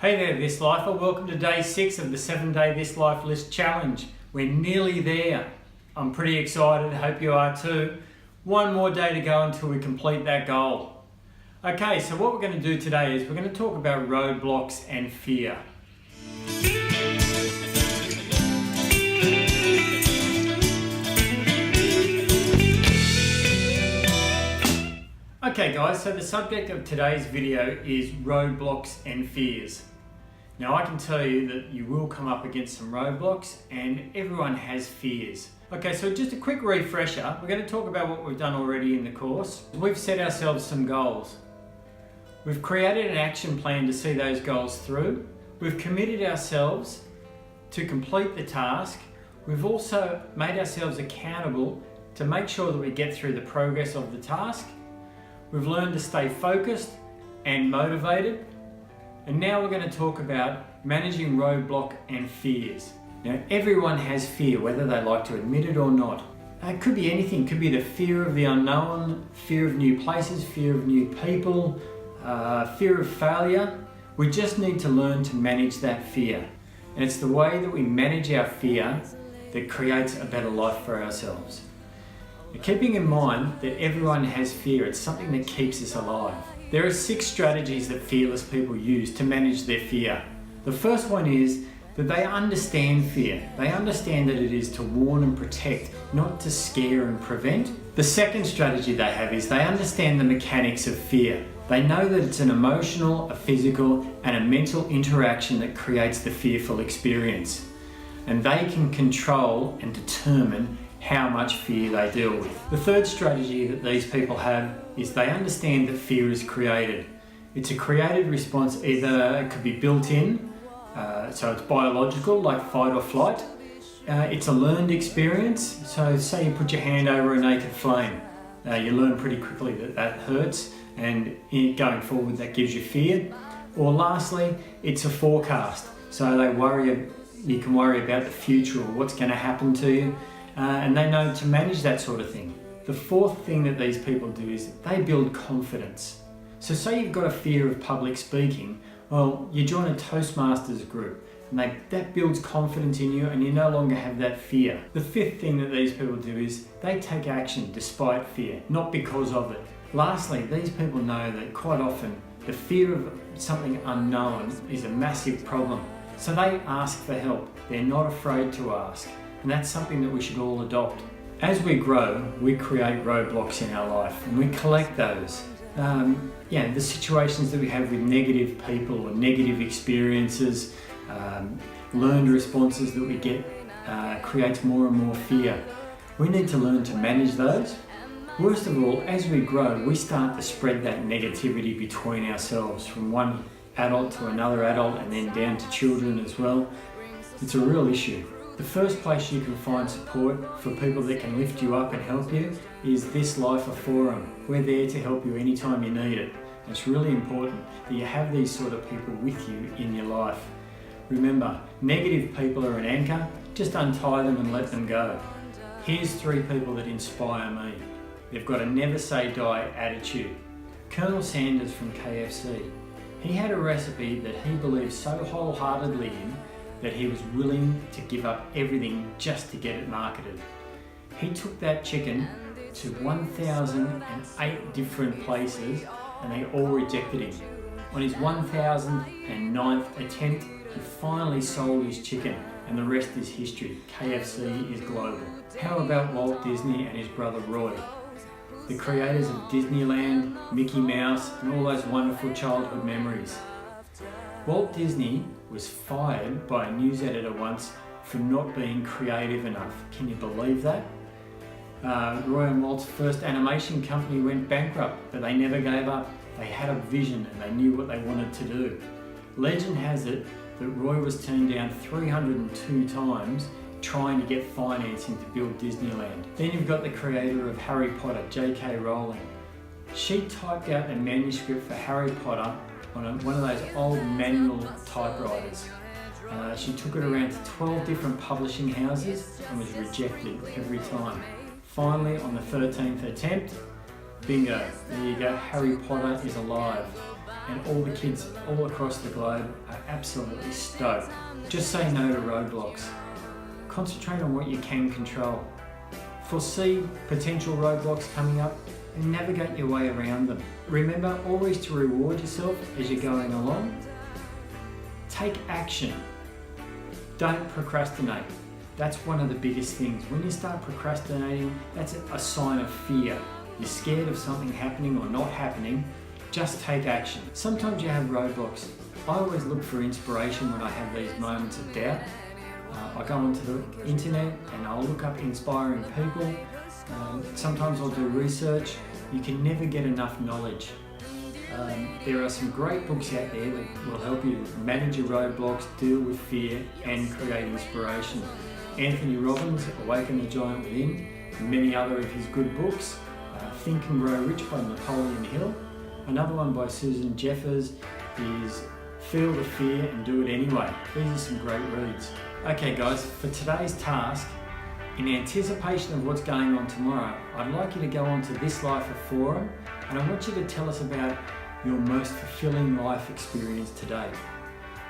Hey there, This Lifer. Welcome to day 6 of the 7-day This Life List Challenge. We're nearly there. I'm pretty excited, hope you are too. One more day to go until we complete that goal. Okay, so what we're going to do today is we're going to talk about roadblocks and fear. Okay guys, so the subject of today's video is roadblocks and fears. Now I can tell you that you will come up against some roadblocks and everyone has fears. Okay, so just a quick refresher. We're going to talk about what we've done already in the course. We've set ourselves some goals. We've created an action plan to see those goals through. We've committed ourselves to complete the task. We've also made ourselves accountable to make sure that we get through the progress of the task. We've learned to stay focused and motivated. And now we're going to talk about managing roadblock and fears. Now everyone has fear, whether they like to admit it or not. It could be anything. It could be the fear of the unknown, fear of new places, fear of new people, fear of failure. We just need to learn to manage that fear. And it's the way that we manage our fear that creates a better life for ourselves. Keeping in mind that everyone has fear, it's something that keeps us alive. There are 6 strategies that fearless people use to manage their fear. The first one is that they understand fear. They understand that it is to warn and protect, not to scare and prevent. The second strategy they have is they understand the mechanics of fear. They know that it's an emotional, a physical, and a mental interaction that creates the fearful experience. And they can control and determine how much fear they deal with. The third strategy that these people have is they understand that fear is created. It's a created response, either it could be built in, so it's biological, like fight or flight. It's a learned experience, so say you put your hand over a naked flame. You learn pretty quickly that that hurts, and going forward that gives you fear. Or lastly, it's a forecast, so you can worry about the future or what's going to happen to you. And they know to manage that sort of thing. The fourth thing that these people do is they build confidence. So say you've got a fear of public speaking, well, you join a Toastmasters group and that builds confidence in you and you no longer have that fear. The fifth thing that these people do is they take action despite fear, not because of it. Lastly, these people know that quite often the fear of something unknown is a massive problem. So they ask for help. They're not afraid to ask. And that's something that we should all adopt. As we grow, we create roadblocks in our life and we collect those. The situations that we have with negative people or negative experiences, learned responses that we get creates more and more fear. We need to learn to manage those. Worst of all, as we grow, we start to spread that negativity between ourselves, from one adult to another adult and then down to children as well. It's a real issue. The first place you can find support for people that can lift you up and help you is This Lifer Forum. We're there to help you anytime you need it. It's really important that you have these sort of people with you in your life. Remember, negative people are an anchor. Just untie them and let them go. Here's 3 people that inspire me. They've got a never say die attitude. Colonel Sanders from KFC. He had a recipe that he believed so wholeheartedly in that he was willing to give up everything just to get it marketed. He took that chicken to 1,008 different places and they all rejected him. On his 1,009th attempt, he finally sold his chicken and the rest is history. KFC is global. How about Walt Disney and his brother Roy? The creators of Disneyland, Mickey Mouse, and all those wonderful childhood memories. Walt Disney was fired by a news editor once for not being creative enough. Can you believe that? Roy and Walt's first animation company went bankrupt, but they never gave up. They had a vision and they knew what they wanted to do. Legend has it that Roy was turned down 302 times trying to get financing to build Disneyland. Then you've got the creator of Harry Potter, J.K. Rowling. She typed out the manuscript for Harry Potter on one of those old manual typewriters. She took it around to 12 different publishing houses and was rejected every time. Finally, on the 13th attempt, bingo, there you go, Harry Potter is alive. and all the kids all across the globe are absolutely stoked. Just say no to roadblocks. Concentrate on what you can control. Foresee potential roadblocks coming up and navigate your way around them. Remember always to reward yourself as you're going along. Take action. Don't procrastinate. That's one of the biggest things. When you start procrastinating, that's a sign of fear. You're scared of something happening or not happening. Just take action. Sometimes you have roadblocks. I always look for inspiration when I have these moments of doubt. I go onto the internet and I'll look up inspiring people. Sometimes I'll do research. You can never get enough knowledge. There are some great books out there that will help you manage your roadblocks, deal with fear and create inspiration. Anthony Robbins, Awaken the Giant Within, and many other of his good books. Think and Grow Rich by Napoleon Hill. Another one by Susan Jeffers is Feel the Fear and Do It Anyway. These are some great reads. Okay guys, for today's task, in anticipation of what's going on tomorrow, I'd like you to go onto This Life forum and I want you to tell us about your most fulfilling life experience today.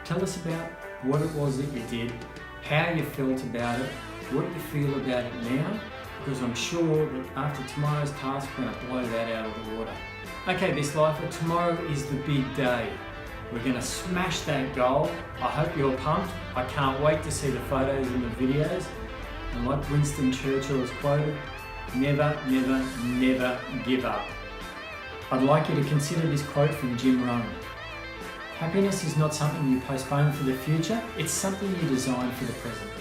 Tell us about what it was that you did, how you felt about it, what you feel about it now, because I'm sure that after tomorrow's task, we're going to blow that out of the water. Okay, This Lifer, tomorrow is the big day. We're going to smash that goal. I hope you're pumped. I can't wait to see the photos and the videos. And like Winston Churchill has quoted, never, never, never give up. I'd like you to consider this quote from Jim Rohn. Happiness is not something you postpone for the future, it's something you design for the present.